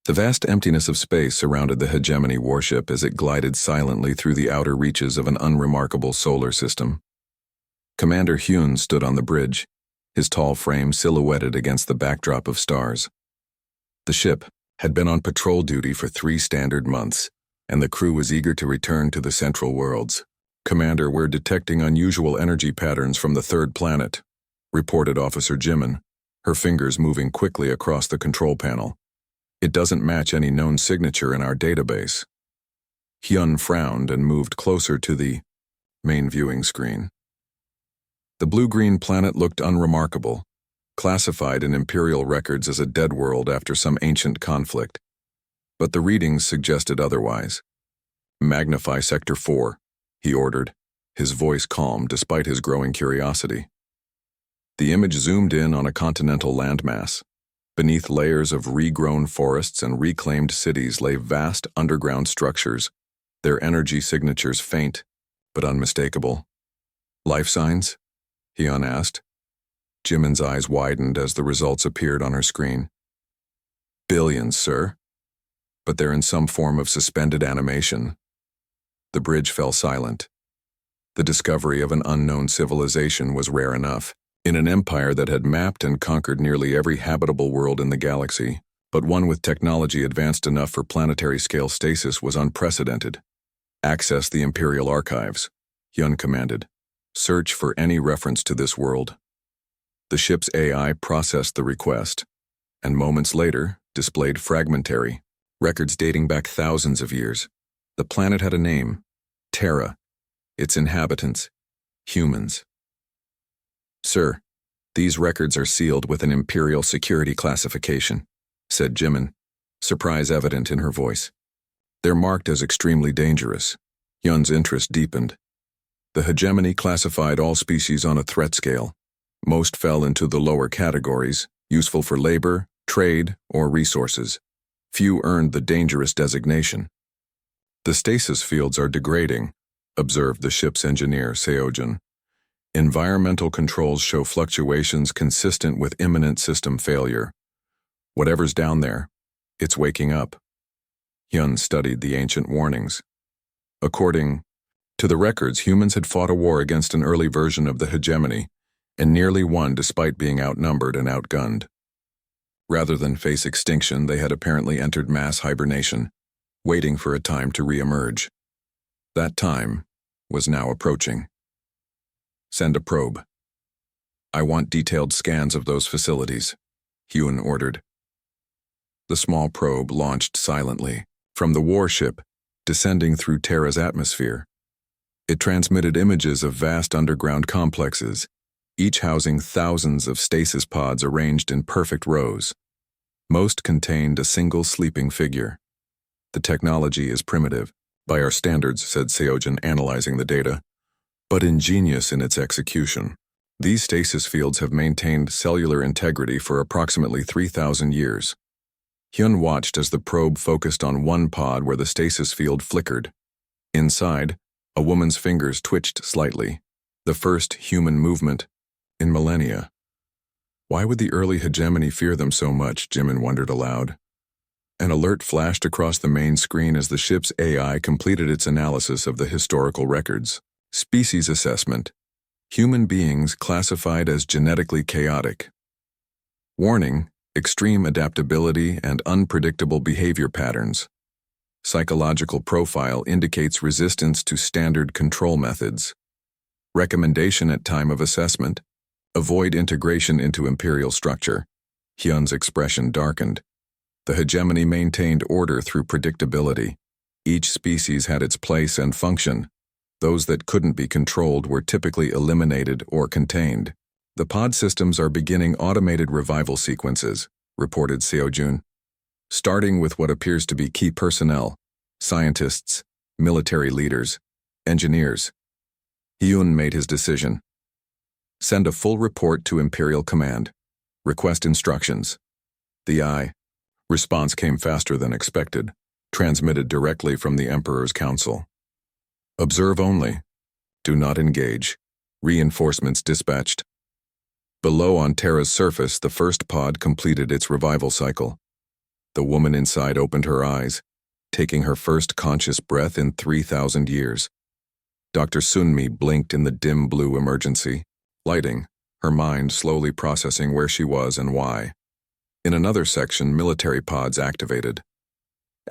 The vast emptiness of space surrounded the hegemony warship as it glided silently through the outer reaches of an unremarkable solar system. Commander Hyun stood on the bridge, his tall frame silhouetted against the backdrop of stars. The ship had been on patrol duty for 3 standard months, and the crew was eager to return to the central worlds. "Commander, we're detecting unusual energy patterns from the 3rd planet," reported Officer Jimin, her fingers moving quickly across the control panel. "It doesn't match any known signature in our database." Hyun frowned and moved closer to the main viewing screen. The blue-green planet looked unremarkable, classified in Imperial records as a dead world after some ancient conflict. But the readings suggested otherwise. "Magnify Sector 4, he ordered, his voice calm despite his growing curiosity. The image zoomed in on a continental landmass. Beneath layers of regrown forests and reclaimed cities lay vast underground structures, their energy signatures faint but unmistakable. "Life signs?" Hyun asked. Jimin's eyes widened as the results appeared on her screen. "Billions, sir. But they're in some form of suspended animation." The bridge fell silent. The discovery of an unknown civilization was rare enough, in an empire that had mapped and conquered nearly every habitable world in the galaxy, but one with technology advanced enough for planetary-scale stasis was unprecedented. "Access the Imperial archives," Hyun commanded. "Search for any reference to this world." The ship's AI processed the request, and moments later displayed fragmentary records dating back thousands of years. The planet had a name: Terra. Its inhabitants, humans. "Sir, these records are sealed with an Imperial security classification," said Jimin, surprise evident in her voice. "They're marked as extremely dangerous." Hyun's interest deepened. The hegemony classified all species on a threat scale. Most fell into the lower categories, useful for labor, trade, or resources. Few earned the dangerous designation. "The stasis fields are degrading," observed the ship's engineer, Seojun. "Environmental controls show fluctuations consistent with imminent system failure. Whatever's down there, it's waking up." Hyun studied the ancient warnings. According to the records, humans had fought a war against an early version of the hegemony, and nearly won despite being outnumbered and outgunned. Rather than face extinction, they had apparently entered mass hibernation, waiting for a time to re-emerge. That time was now approaching. "Send a probe. I want detailed scans of those facilities," Hyun ordered. The small probe launched silently from the warship, descending through Terra's atmosphere. It transmitted images of vast underground complexes, each housing thousands of stasis pods arranged in perfect rows. Most contained a single sleeping figure. "The technology is primitive, by our standards," said Seojun, analyzing the data, "but ingenious in its execution. These stasis fields have maintained cellular integrity for approximately 3,000 years." Hyun watched as the probe focused on one pod where the stasis field flickered. Inside, a woman's fingers twitched slightly, the first human movement in millennia. Why would the early hegemony fear them so much, Jimin wondered aloud. An alert flashed across the main screen as the ship's AI completed its analysis of the historical records. Species assessment. Human beings classified as genetically chaotic. Warning: extreme adaptability and unpredictable behavior patterns. Psychological profile indicates resistance to standard control methods. Recommendation at time of assessment: avoid integration into Imperial structure. Hyun's expression darkened. The hegemony maintained order through predictability. Each species had its place and function. Those that couldn't be controlled were typically eliminated or contained. "The pod systems are beginning automated revival sequences," reported Seojun, "starting with what appears to be key personnel, scientists, military leaders, engineers." Hyun made his decision. "Send a full report to Imperial Command. Request instructions." The response came faster than expected, transmitted directly from the Emperor's Council. "Observe only. Do not engage. Reinforcements dispatched." Below on Terra's surface, the first pod completed its revival cycle. The woman inside opened her eyes, taking her first conscious breath in 3,000 years. Dr. Sunmi blinked in the dim blue emergency lighting, her mind slowly processing where she was and why. In another section, military pods activated.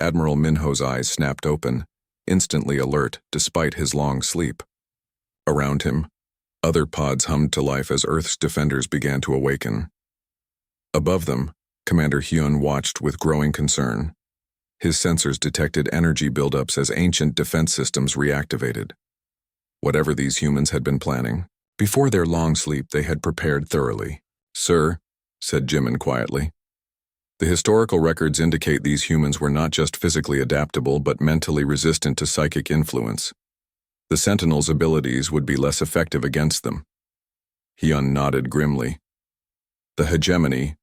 Admiral Minho's eyes snapped open, instantly alert despite his long sleep. Around him, other pods hummed to life as Earth's defenders began to awaken. Above them, Commander Hyun watched with growing concern. His sensors detected energy buildups as ancient defense systems reactivated. Whatever these humans had been planning, before their long sleep they had prepared thoroughly. "Sir," said Jimin quietly. "The historical records indicate these humans were not just physically adaptable but mentally resistant to psychic influence. The Sentinels' abilities would be less effective against them." Hyun nodded grimly. The hegemony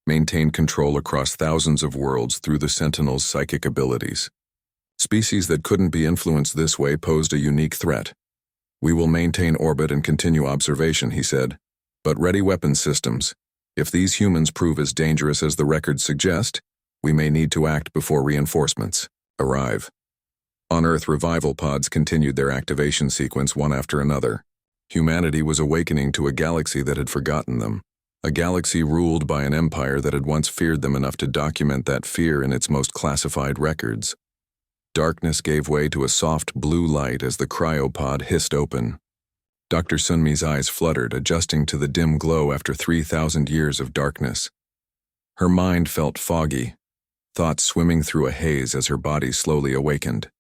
maintained control across thousands of worlds through the Sentinels' psychic abilities. Species that couldn't be influenced this way posed a unique threat. "We will maintain orbit and continue observation," he said. "But ready weapons systems. If these humans prove as dangerous as the records suggest, we may need to act before reinforcements arrive." On Earth, revival pods continued their activation sequence one after another. Humanity was awakening to a galaxy that had forgotten them, a galaxy ruled by an empire that had once feared them enough to document that fear in its most classified records. Darkness gave way to a soft blue light as the cryopod hissed open. Dr. Sunmi's eyes fluttered, adjusting to the dim glow after 3,000 years of darkness. Her mind felt foggy, thoughts swimming through a haze as her body slowly awakened.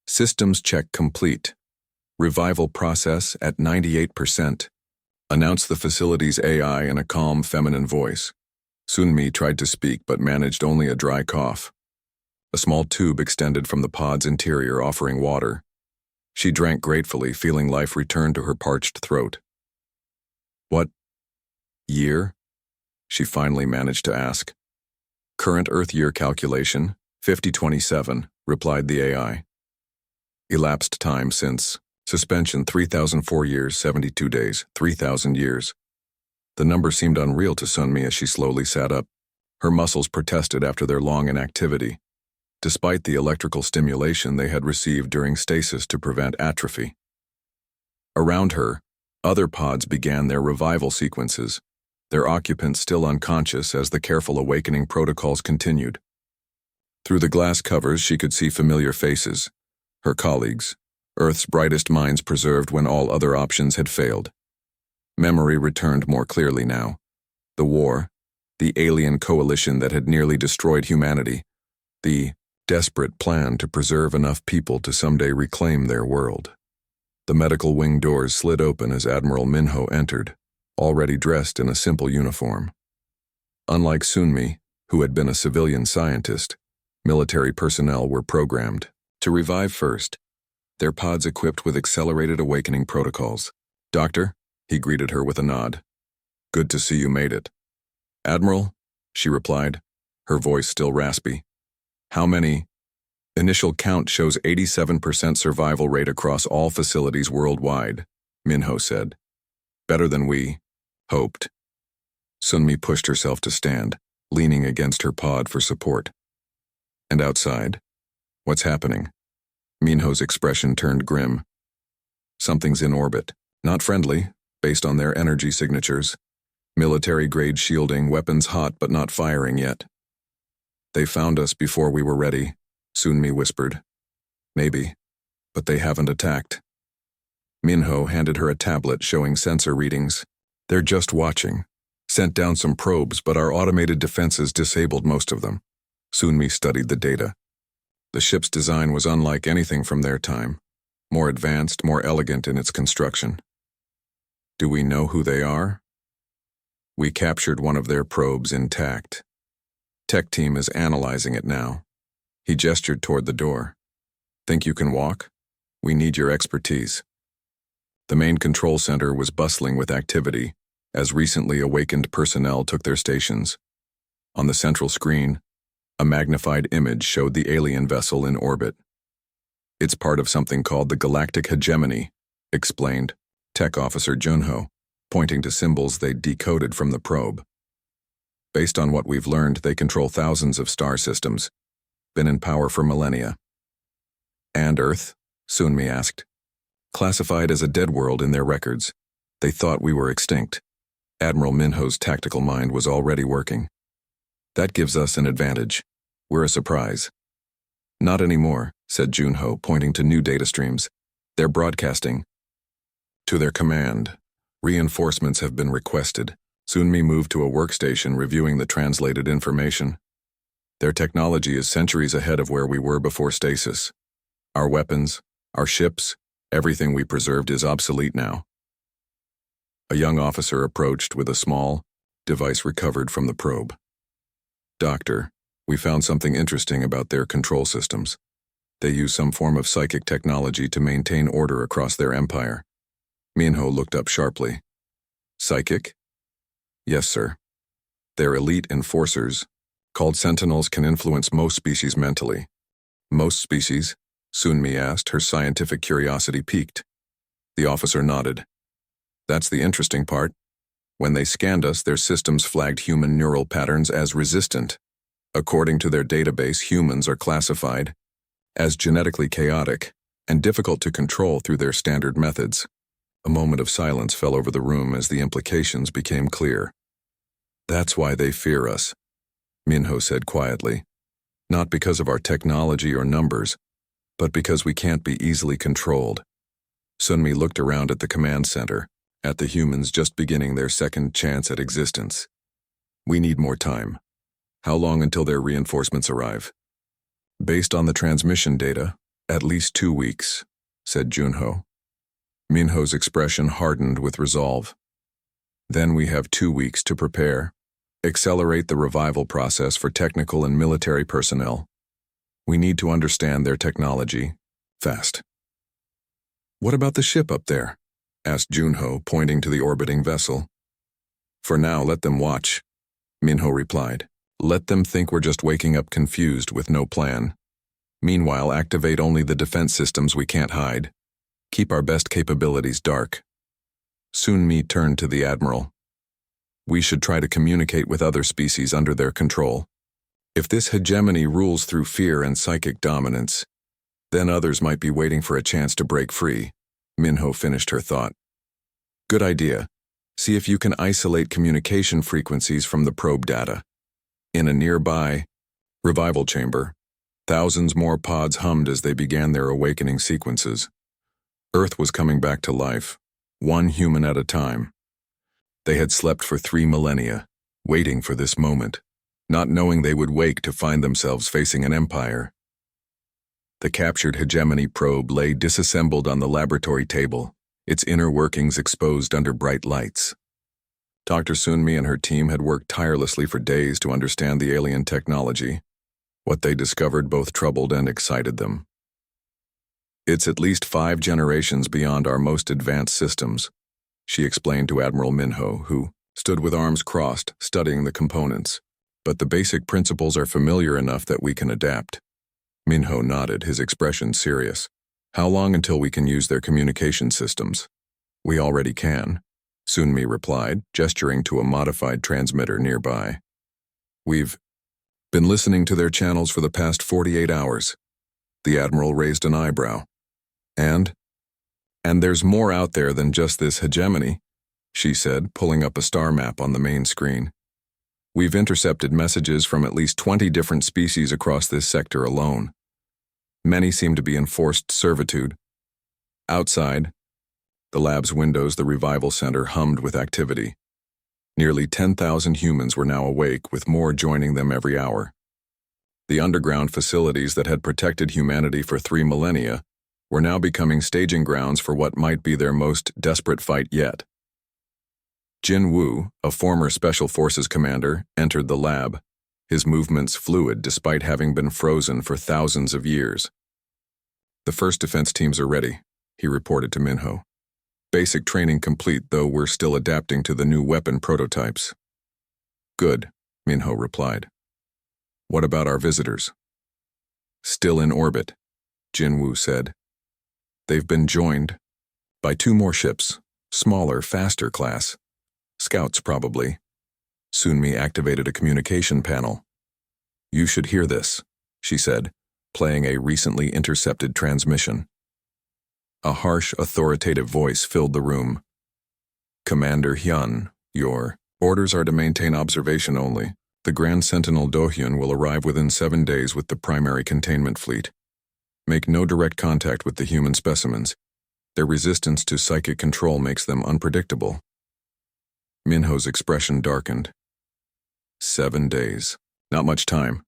"Systems check complete. Revival process at 98%, announced the facility's AI in a calm feminine voice. Sunmi tried to speak but managed only a dry cough. A small tube extended from the pod's interior, offering water. She drank gratefully, feeling life return to her parched throat. "What year?" she finally managed to ask. "Current Earth year calculation, 5027, replied the AI. "Elapsed time since suspension 3004 years, 72 days, 3000 years. The number seemed unreal to Sunmi as she slowly sat up. Her muscles protested after their long inactivity, despite the electrical stimulation they had received during stasis to prevent atrophy. Around her, other pods began their revival sequences, their occupants still unconscious as the careful awakening protocols continued. Through the glass covers, she could see familiar faces, her colleagues, Earth's brightest minds preserved when all other options had failed. Memory returned more clearly now. The war, the alien coalition that had nearly destroyed humanity, the desperate plan to preserve enough people to someday reclaim their world. The medical wing doors slid open as Admiral Minho entered, already dressed in a simple uniform. Unlike Sunmi, who had been a civilian scientist, military personnel were programmed to revive first, their pods equipped with accelerated awakening protocols. "Doctor," he greeted her with a nod. "Good to see you made it." "Admiral," she replied, her voice still raspy. "How many?" "Initial count shows 87% survival rate across all facilities worldwide," Minho said. "Better than we hoped." Sunmi pushed herself to stand, leaning against her pod for support. "And outside? What's happening?" Minho's expression turned grim. "Something's in orbit. Not friendly, based on their energy signatures. Military-grade shielding, weapons hot but not firing yet." "They found us before we were ready," Sunmi whispered. "Maybe, but they haven't attacked." Minho handed her a tablet showing sensor readings. "They're just watching. Sent down some probes, but our automated defenses disabled most of them." Sunmi studied the data. The ship's design was unlike anything from their time, more advanced, more elegant in its construction. "Do we know who they are?" "We captured one of their probes intact. Tech team is analyzing it now." He gestured toward the door. "Think you can walk? We need your expertise." The main control center was bustling with activity as recently awakened personnel took their stations. On the central screen, a magnified image showed the alien vessel in orbit. "It's part of something called the Galactic Hegemony," explained Tech Officer Junho, pointing to symbols they decoded from the probe. Based on what we've learned, they control thousands of star systems, been in power for millennia. And Earth? Sunmi asked. Classified as a dead world in their records. They thought we were extinct. Admiral Minho's tactical mind was already working. That gives us an advantage. We're a surprise. Not anymore, said Junho, pointing to new data streams. They're broadcasting. To their command. Reinforcements have been requested. Sunmi moved to a workstation reviewing the translated information. Their technology is centuries ahead of where we were before stasis. Our weapons, our ships, everything we preserved is obsolete now. A young officer approached with a small device recovered from the probe. Doctor, we found something interesting about their control systems. They use some form of psychic technology to maintain order across their empire. Minho looked up sharply. Psychic? Yes, sir. Their elite enforcers, called Sentinels, can influence most species mentally. Most species? Sunmi asked, her scientific curiosity piqued. The officer nodded. That's the interesting part. When they scanned us, their systems flagged human neural patterns as resistant. According to their database, humans are classified as genetically chaotic and difficult to control through their standard methods. A moment of silence fell over the room as the implications became clear. That's why they fear us, Minho said quietly. Not because of our technology or numbers, but because we can't be easily controlled. Sunmi looked around at the command center, at the humans just beginning their second chance at existence. We need more time. How long until their reinforcements arrive? Based on the transmission data, at least 2 weeks, said Junho. Minho's expression hardened with resolve. Then we have 2 weeks to prepare. Accelerate the revival process for technical and military personnel. We need to understand their technology, fast. What about the ship up there? Asked Junho, pointing to the orbiting vessel. For now, let them watch, Minho replied. Let them think we're just waking up confused with no plan. Meanwhile, activate only the defense systems we can't hide. Keep our best capabilities dark. Sunmi turned to the Admiral. We should try to communicate with other species under their control. If this hegemony rules through fear and psychic dominance, then others might be waiting for a chance to break free. Minho finished her thought. Good idea. See if you can isolate communication frequencies from the probe data. In a nearby revival chamber, thousands more pods hummed as they began their awakening sequences. Earth was coming back to life, one human at a time. They had slept for 3 millennia, waiting for this moment, not knowing they would wake to find themselves facing an empire. The captured hegemony probe lay disassembled on the laboratory table, its inner workings exposed under bright lights. Dr. Sunmi and her team had worked tirelessly for days to understand the alien technology. What they discovered both troubled and excited them. It's at least 5 generations beyond our most advanced systems, she explained to Admiral Minho, who stood with arms crossed, studying the components. But the basic principles are familiar enough that we can adapt. Minho nodded, his expression serious. How long until we can use their communication systems? We already can, Sunmi replied, gesturing to a modified transmitter nearby. We've been listening to their channels for the past 48 hours. The Admiral raised an eyebrow. And there's more out there than just this hegemony, she said, pulling up a star map on the main screen. We've intercepted messages from at least 20 different species across this sector alone. Many seem to be in forced servitude. Outside, the lab's windows, the revival center hummed with activity. Nearly 10,000 humans were now awake, with more joining them every hour. The underground facilities that had protected humanity for 3 millennia were now becoming staging grounds for what might be their most desperate fight yet. Jin Wu, a former Special Forces commander, entered the lab, his movements fluid despite having been frozen for thousands of years. The first defense teams are ready, he reported to Minho. Basic training complete, though we're still adapting to the new weapon prototypes. Good, Minho replied. What about our visitors? Still in orbit, Jin Wu said. They've been joined by 2 more ships, smaller, faster class. Scouts, probably. Sunmi activated a communication panel. "You should hear this," she said, playing a recently intercepted transmission. A harsh, authoritative voice filled the room. "Commander Hyun, your orders are to maintain observation only. The Grand Sentinel Do-hyun will arrive within 7 days with the primary containment fleet. Make no direct contact with the human specimens. Their resistance to psychic control makes them unpredictable." Minho's expression darkened. 7 days. Not much time.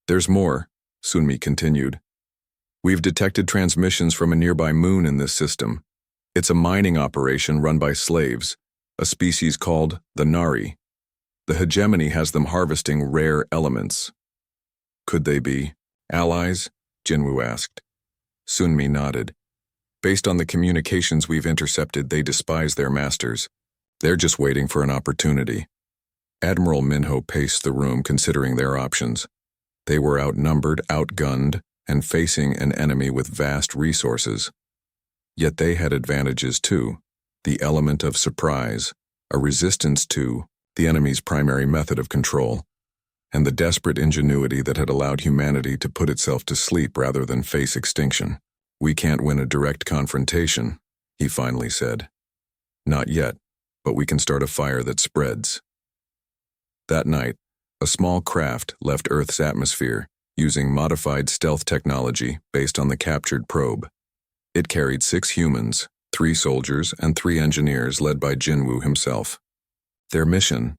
"There's more," Sunmi continued. "We've detected transmissions from a nearby moon in this system. It's a mining operation run by slaves, a species called the Nari. The hegemony has them harvesting rare elements." "Could they be allies?" Jinwoo asked. Sunmi nodded. "Based on the communications we've intercepted, they despise their masters. They're just waiting for an opportunity." Admiral Minho paced the room, considering their options. They were outnumbered, outgunned, and facing an enemy with vast resources. Yet they had advantages too: the element of surprise, a resistance to the enemy's primary method of control, and the desperate ingenuity that had allowed humanity to put itself to sleep rather than face extinction. "We can't win a direct confrontation," he finally said. "Not yet, but we can start a fire that spreads." That night, a small craft left Earth's atmosphere using modified stealth technology based on the captured probe. It carried 6 humans, 3 soldiers, and 3 engineers led by Jinwoo himself. Their mission: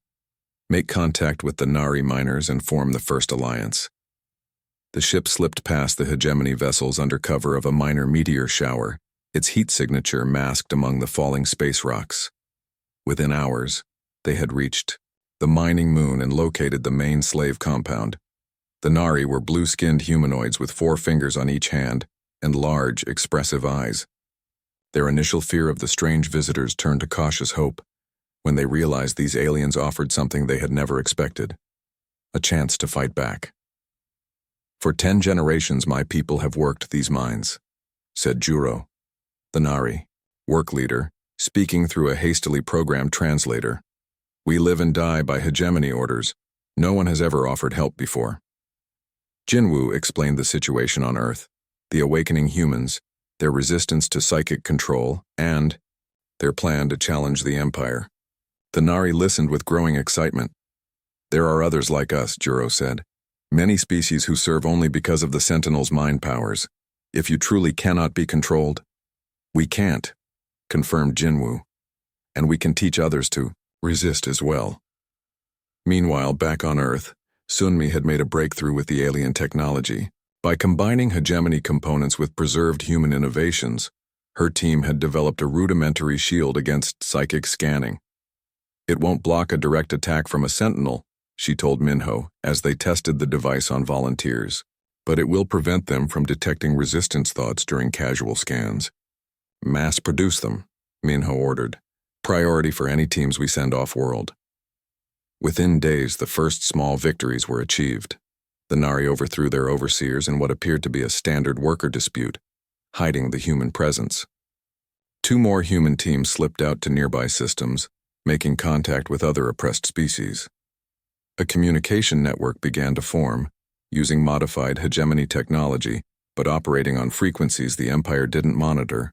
make contact with the Nari miners and form the first alliance. The ship slipped past the hegemony vessels under cover of a minor meteor shower, its heat signature masked among the falling space rocks. Within hours, they had reached the mining moon and located the main slave compound. The Nari were blue-skinned humanoids with 4 fingers on each hand and large, expressive eyes. Their initial fear of the strange visitors turned to cautious hope when they realized these aliens offered something they had never expected: a chance to fight back. "For 10 generations my people have worked these mines," said Juro, the Nari work leader, speaking through a hastily programmed translator. "We live and die by hegemony orders. No one has ever offered help before." Jinwoo explained the situation on Earth: the awakening humans, their resistance to psychic control, and their plan to challenge the Empire. The Nari listened with growing excitement. "There are others like us," Juro said. "Many species who serve only because of the Sentinel's mind powers. If you truly cannot be controlled." "We can't," confirmed Jinwoo. "And we can teach others to resist as well." Meanwhile, back on Earth, Sunmi had made a breakthrough with the alien technology. By combining hegemony components with preserved human innovations, her team had developed a rudimentary shield against psychic scanning. "It won't block a direct attack from a sentinel," she told Minho as they tested the device on volunteers, "but it will prevent them from detecting resistance thoughts during casual scans." "Mass produce them," Minho ordered. "Priority for any teams we send off-world." Within days, the first small victories were achieved. The Nari overthrew their overseers in what appeared to be a standard worker dispute, hiding the human presence. 2 more human teams slipped out to nearby systems, making contact with other oppressed species. A communication network began to form, using modified hegemony technology, but operating on frequencies the Empire didn't monitor.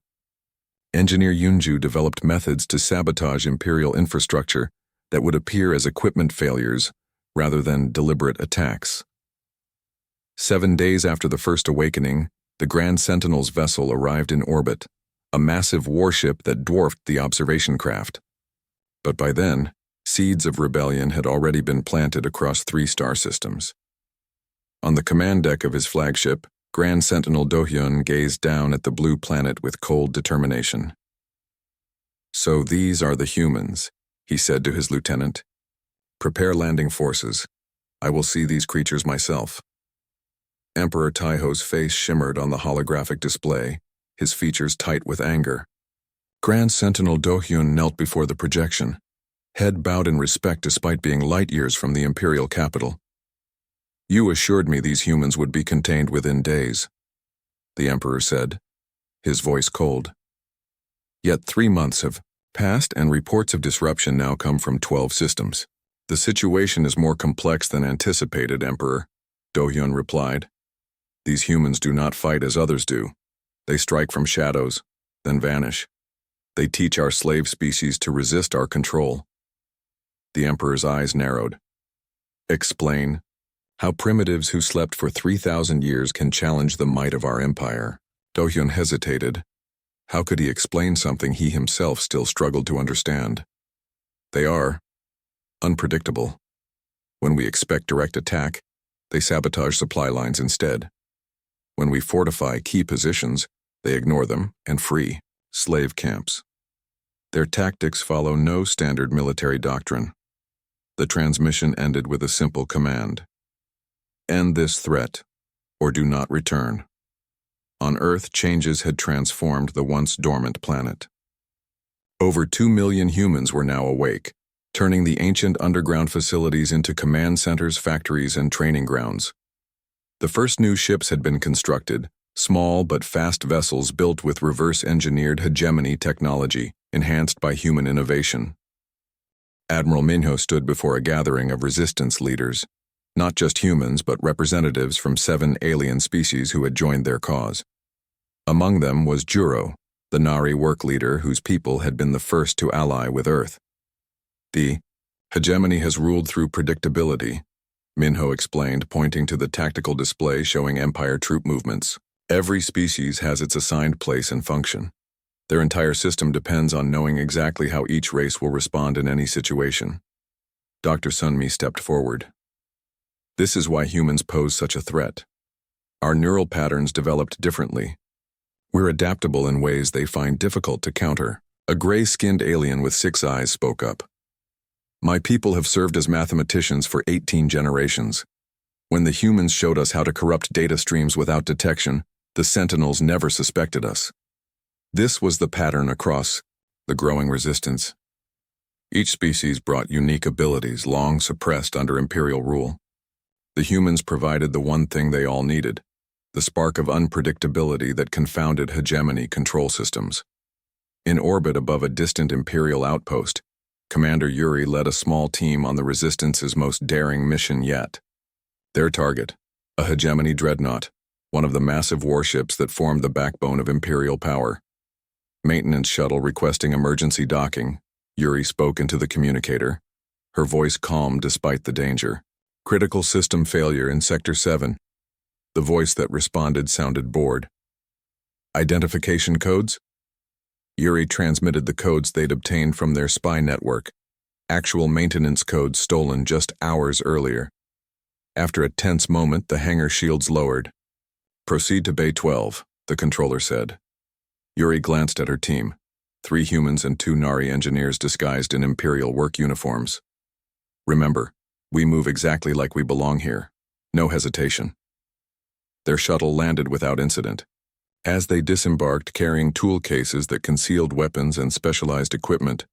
Engineer Yunju developed methods to sabotage Imperial infrastructure that would appear as equipment failures rather than deliberate attacks. 7 days after the first awakening, the Grand Sentinel's vessel arrived in orbit, a massive warship that dwarfed the observation craft. But by then, seeds of rebellion had already been planted across 3 star systems. On the command deck of his flagship, Grand Sentinel Do-hyun gazed down at the blue planet with cold determination. "So these are the humans," he said to his lieutenant. "Prepare landing forces. I will see these creatures myself." Emperor Taiho's face shimmered on the holographic display, his features tight with anger. Grand Sentinel Do-hyun knelt before the projection, head bowed in respect despite being light years from the imperial capital. "You assured me these humans would be contained within days," the Emperor said, his voice cold. "Yet 3 months have passed and reports of disruption now come from 12 systems. The situation is more complex than anticipated, Emperor, Do-hyun replied. These humans do not fight as others do. They strike from shadows, then vanish. They teach our slave species to resist our control. The Emperor's eyes narrowed. Explain how primitives who slept for 3,000 years can challenge the might of our empire. Do-hyun hesitated. How could he explain something he himself still struggled to understand? They are unpredictable. When we expect direct attack, they sabotage supply lines instead. When we fortify key positions, they ignore them and free slave camps. Their tactics follow no standard military doctrine. The transmission ended with a simple command. End this threat, or do not return. On Earth, changes had transformed the once dormant planet. Over 2 million humans were now awake, turning the ancient underground facilities into command centers, factories, and training grounds. The first new ships had been constructed, small but fast vessels built with reverse-engineered hegemony technology, enhanced by human innovation. Admiral Minho stood before a gathering of resistance leaders, not just humans but representatives from 7 alien species who had joined their cause. Among them was Juro, the Nari work leader whose people had been the first to ally with Earth. The hegemony has ruled through predictability, Minho explained, pointing to the tactical display showing Empire troop movements. Every species has its assigned place and function. Their entire system depends on knowing exactly how each race will respond in any situation. Dr. Sunmi stepped forward. This is why humans pose such a threat. Our neural patterns developed differently. We're adaptable in ways they find difficult to counter. A gray-skinned alien with 6 eyes spoke up. My people have served as mathematicians for 18 generations. When the humans showed us how to corrupt data streams without detection, the Sentinels never suspected us. This was the pattern across the growing resistance. Each species brought unique abilities long suppressed under Imperial rule. The humans provided the one thing they all needed, the spark of unpredictability that confounded hegemony control systems. In orbit above a distant Imperial outpost, Commander Yuri led a small team on the Resistance's most daring mission yet. Their target, a hegemony dreadnought, one of the massive warships that formed the backbone of Imperial power. Maintenance shuttle requesting emergency docking, Yuri spoke into the communicator, her voice calm despite the danger. Critical system failure in Sector 7. The voice that responded sounded bored. Identification codes? Yuri transmitted the codes they'd obtained from their spy network, actual maintenance codes stolen just hours earlier. After a tense moment, the hangar shields lowered. Proceed to Bay 12, the controller said. Yuri glanced at her team, 3 humans and 2 Nari engineers disguised in Imperial work uniforms. Remember, we move exactly like we belong here. No hesitation. Their shuttle landed without incident. As they disembarked carrying tool cases that concealed weapons and specialized equipment,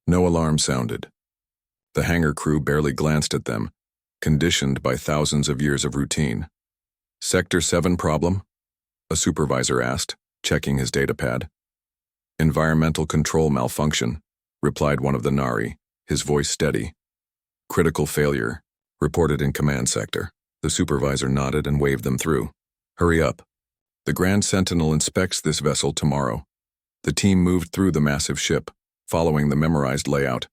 no alarm sounded. The hangar crew barely glanced at them, conditioned by thousands of years of routine. Sector 7 problem? A supervisor asked, checking his datapad. Environmental control malfunction, replied one of the Nari, his voice steady. Critical failure, reported in command sector. The supervisor nodded and waved them through. Hurry up. The Grand Sentinel inspects this vessel tomorrow. The team moved through the massive ship, following the memorized layout.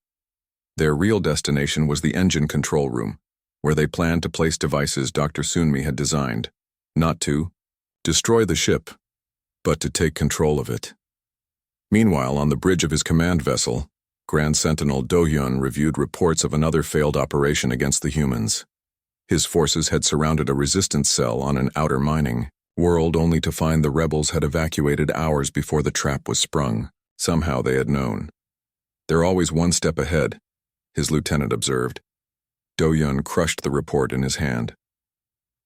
Their real destination was the engine control room, where they planned to place devices Dr. Sunmi had designed, not to destroy the ship, but to take control of it. Meanwhile, on the bridge of his command vessel, Grand Sentinel Do-hyun reviewed reports of another failed operation against the humans. His forces had surrounded a resistance cell on an outer mining world only to find the rebels had evacuated hours before the trap was sprung. Somehow they had known. They're always one step ahead, his lieutenant observed. Do-hyun crushed the report in his hand.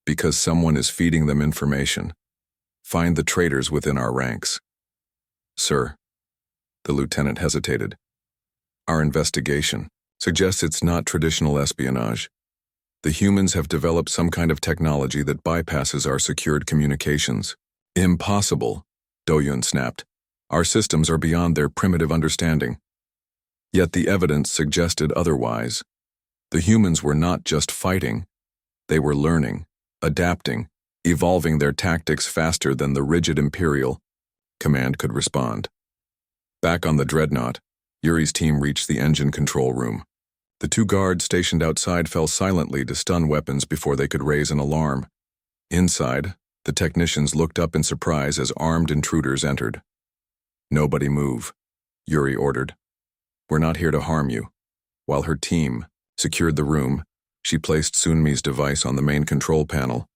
Because someone is feeding them information. Find the traitors within our ranks. Sir. The lieutenant hesitated. Our investigation suggests it's not traditional espionage. The humans have developed some kind of technology that bypasses our secured communications. Impossible, Do-hyun snapped. Our systems are beyond their primitive understanding. Yet the evidence suggested otherwise. The humans were not just fighting. They were learning, adapting, evolving their tactics faster than the rigid Imperial command could respond. Back on the Dreadnought, Yuri's team reached the engine control room. The two guards stationed outside fell silently to stun weapons before they could raise an alarm. Inside, the technicians looked up in surprise as armed intruders entered. "Nobody move," Yuri ordered. "We're not here to harm you." While her team secured the room, she placed Sunmi's device on the main control panel.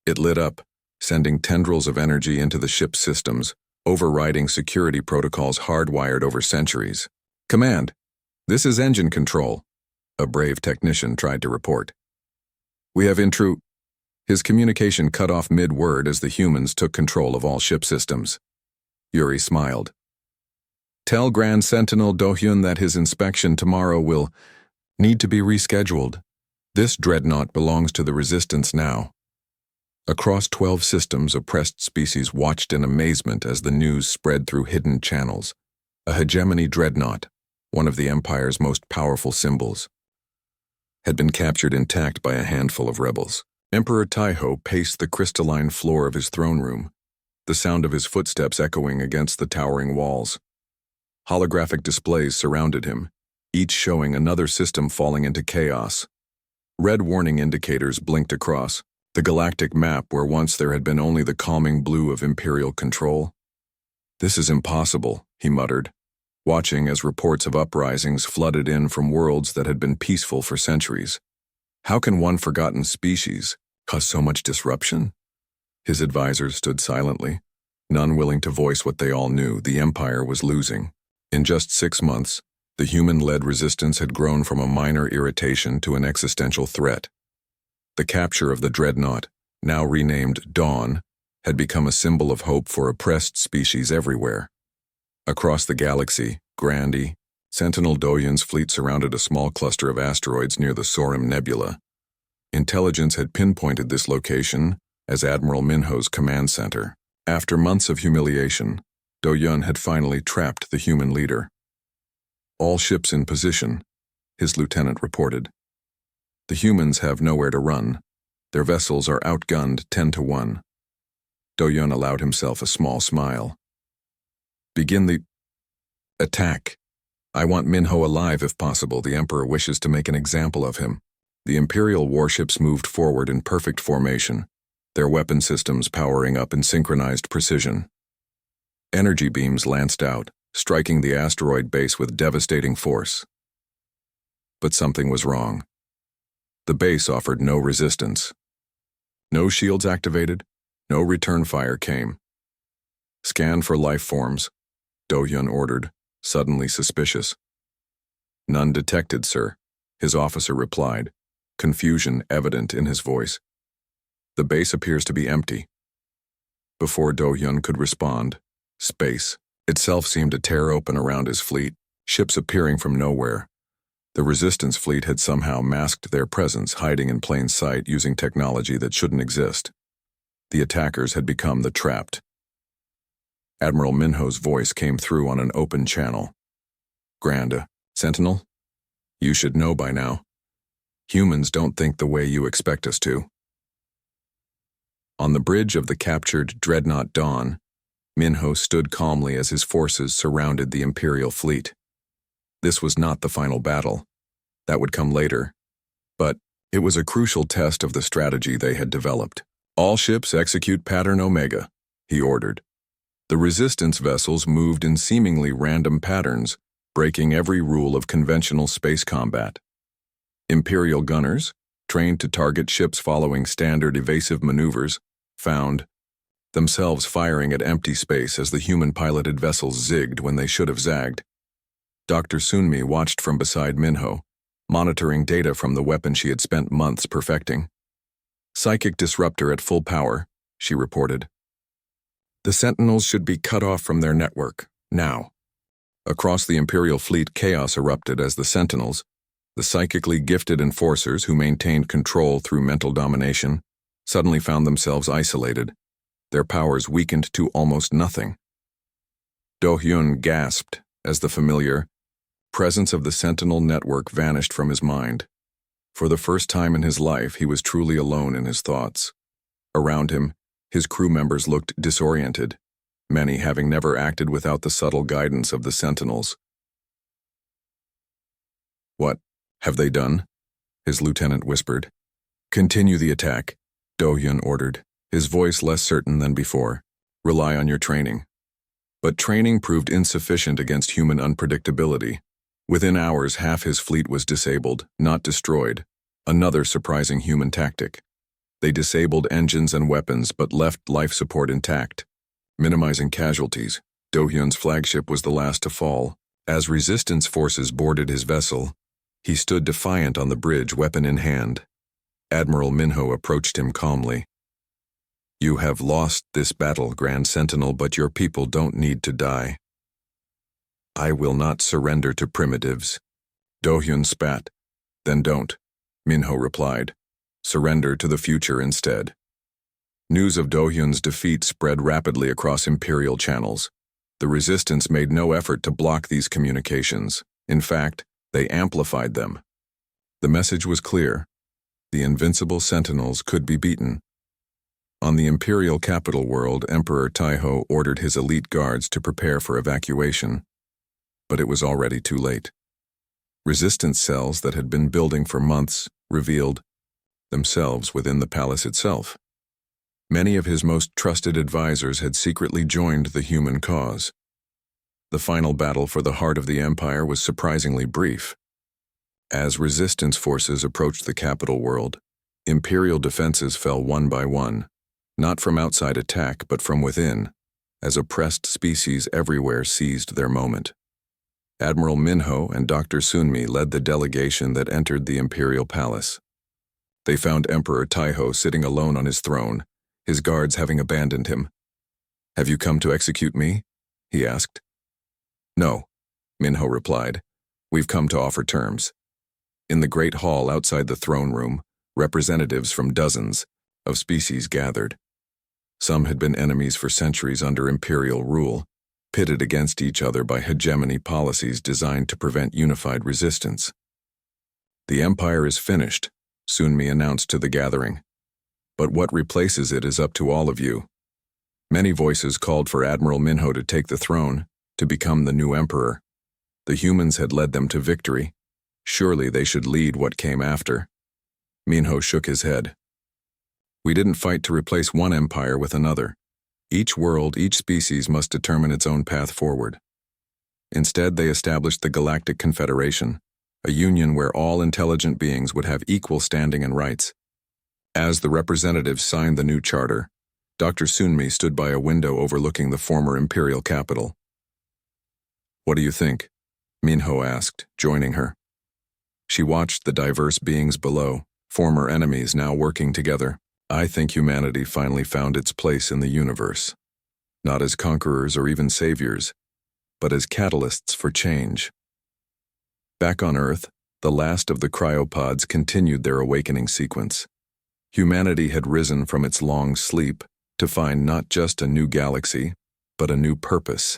It lit up, sending tendrils of energy into the ship's systems, overriding security protocols hardwired over centuries. "Command, this is engine control," a brave technician tried to report. "We have His communication cut off mid-word as the humans took control of all ship systems. Yuri smiled. "Tell Grand Sentinel Do-hyun that his inspection tomorrow will need to be rescheduled. This dreadnought belongs to the Resistance now." Across 12 systems, oppressed species watched in amazement as the news spread through hidden channels. A hegemony dreadnought, one of the Empire's most powerful symbols, had been captured intact by a handful of rebels. Emperor Taiho paced the crystalline floor of his throne room, the sound of his footsteps echoing against the towering walls. Holographic displays surrounded him, each showing another system falling into chaos. Red warning indicators blinked across, the galactic map where once there had been only the calming blue of Imperial control. "This is impossible," he muttered, watching as reports of uprisings flooded in from worlds that had been peaceful for centuries. How can one forgotten species cause so much disruption? His advisors stood silently, none willing to voice what they all knew: the Empire was losing. In just 6 months, the human-led resistance had grown from a minor irritation to an existential threat. The capture of the dreadnought, now renamed Dawn, had become a symbol of hope for oppressed species everywhere. Across the galaxy, Grandi, Sentinel Do-hyun's fleet surrounded a small cluster of asteroids near the Sorim Nebula. Intelligence had pinpointed this location as Admiral Minho's command center. After months of humiliation, Do-hyun had finally trapped the human leader. "All ships in position," his lieutenant reported. "The humans have nowhere to run. Their vessels are outgunned 10 to 1. Do-hyun allowed himself a small smile. "Begin the attack. I want Minho alive if possible. The Emperor wishes to make an example of him." The Imperial warships moved forward in perfect formation, their weapon systems powering up in synchronized precision. Energy beams lanced out, striking the asteroid base with devastating force. But something was wrong. The base offered no resistance. No shields activated, no return fire came. "Scan for life forms," Do-hyun ordered, suddenly suspicious. "None detected, sir," his officer replied, confusion evident in his voice. "The base appears to be empty." Before Do-hyun could respond, space itself seemed to tear open around his fleet, ships appearing from nowhere. The Resistance fleet had somehow masked their presence, hiding in plain sight using technology that shouldn't exist. The attackers had become the trapped. Admiral Minho's voice came through on an open channel. "Grand Sentinel, you should know by now. Humans don't think the way you expect us to." On the bridge of the captured dreadnought Dawn, Minho stood calmly as his forces surrounded the Imperial fleet. This was not the final battle. That would come later. But it was a crucial test of the strategy they had developed. "All ships execute Pattern Omega," he ordered. The Resistance vessels moved in seemingly random patterns, breaking every rule of conventional space combat. Imperial gunners, trained to target ships following standard evasive maneuvers, found themselves firing at empty space as the human-piloted vessels zigged when they should have zagged. Dr. Sunmi watched from beside Minho, monitoring data from the weapon she had spent months perfecting. "Psychic disruptor at full power," she reported. "The Sentinels should be cut off from their network, now." Across the Imperial fleet, chaos erupted as the Sentinels, the psychically gifted enforcers who maintained control through mental domination, suddenly found themselves isolated, their powers weakened to almost nothing. Do-hyun gasped as the familiar presence of the Sentinel network vanished from his mind. For the first time in his life, he was truly alone in his thoughts. Around him, his crew members looked disoriented, many having never acted without the subtle guidance of the Sentinels. "What have they done?" his lieutenant whispered. "Continue the attack," Do-hyun ordered, his voice less certain than before. "Rely on your training." But training proved insufficient against human unpredictability. Within hours, half his fleet was disabled, not destroyed. Another surprising human tactic. They disabled engines and weapons but left life support intact. Minimizing casualties, Do-hyun's flagship was the last to fall. As resistance forces boarded his vessel, he stood defiant on the bridge, weapon in hand. Admiral Minho approached him calmly. "You have lost this battle, Grand Sentinel, but your people don't need to die." "I will not surrender to primitives." Do-hyun spat. "Then don't," Minho replied. "Surrender to the future instead." News of Do-hyun's defeat spread rapidly across Imperial channels. The resistance made no effort to block these communications. In fact, they amplified them. The message was clear. The invincible Sentinels could be beaten. On the Imperial capital world, Emperor Taiho ordered his elite guards to prepare for evacuation. But it was already too late. Resistance cells that had been building for months revealed themselves within the palace itself. Many of his most trusted advisors had secretly joined the human cause. The final battle for the heart of the Empire was surprisingly brief. As resistance forces approached the capital world, Imperial defenses fell one by one, not from outside attack but from within, as oppressed species everywhere seized their moment. Admiral Minho and Dr. Sunmi led the delegation that entered the Imperial Palace. They found Emperor Taiho sitting alone on his throne, his guards having abandoned him. "Have you come to execute me?" he asked. "No," Minho replied. "We've come to offer terms." In the great hall outside the throne room, representatives from dozens of species gathered. Some had been enemies for centuries under Imperial rule, pitted against each other by hegemony policies designed to prevent unified resistance. "The Empire is finished," Sunmi announced to the gathering. "But what replaces it is up to all of you." Many voices called for Admiral Minho to take the throne, to become the new emperor. The humans had led them to victory. Surely they should lead what came after. Minho shook his head. "We didn't fight to replace one empire with another. Each world, each species must determine its own path forward." Instead, they established the Galactic Confederation, a union where all intelligent beings would have equal standing and rights. As the representatives signed the new charter, Dr. Sunmi stood by a window overlooking the former Imperial capital. "What do you think?" Minho asked, joining her. She watched the diverse beings below, former enemies now working together. "I think humanity finally found its place in the universe, not as conquerors or even saviors, but as catalysts for change." Back on Earth, the last of the cryopods continued their awakening sequence. Humanity had risen from its long sleep to find not just a new galaxy, but a new purpose.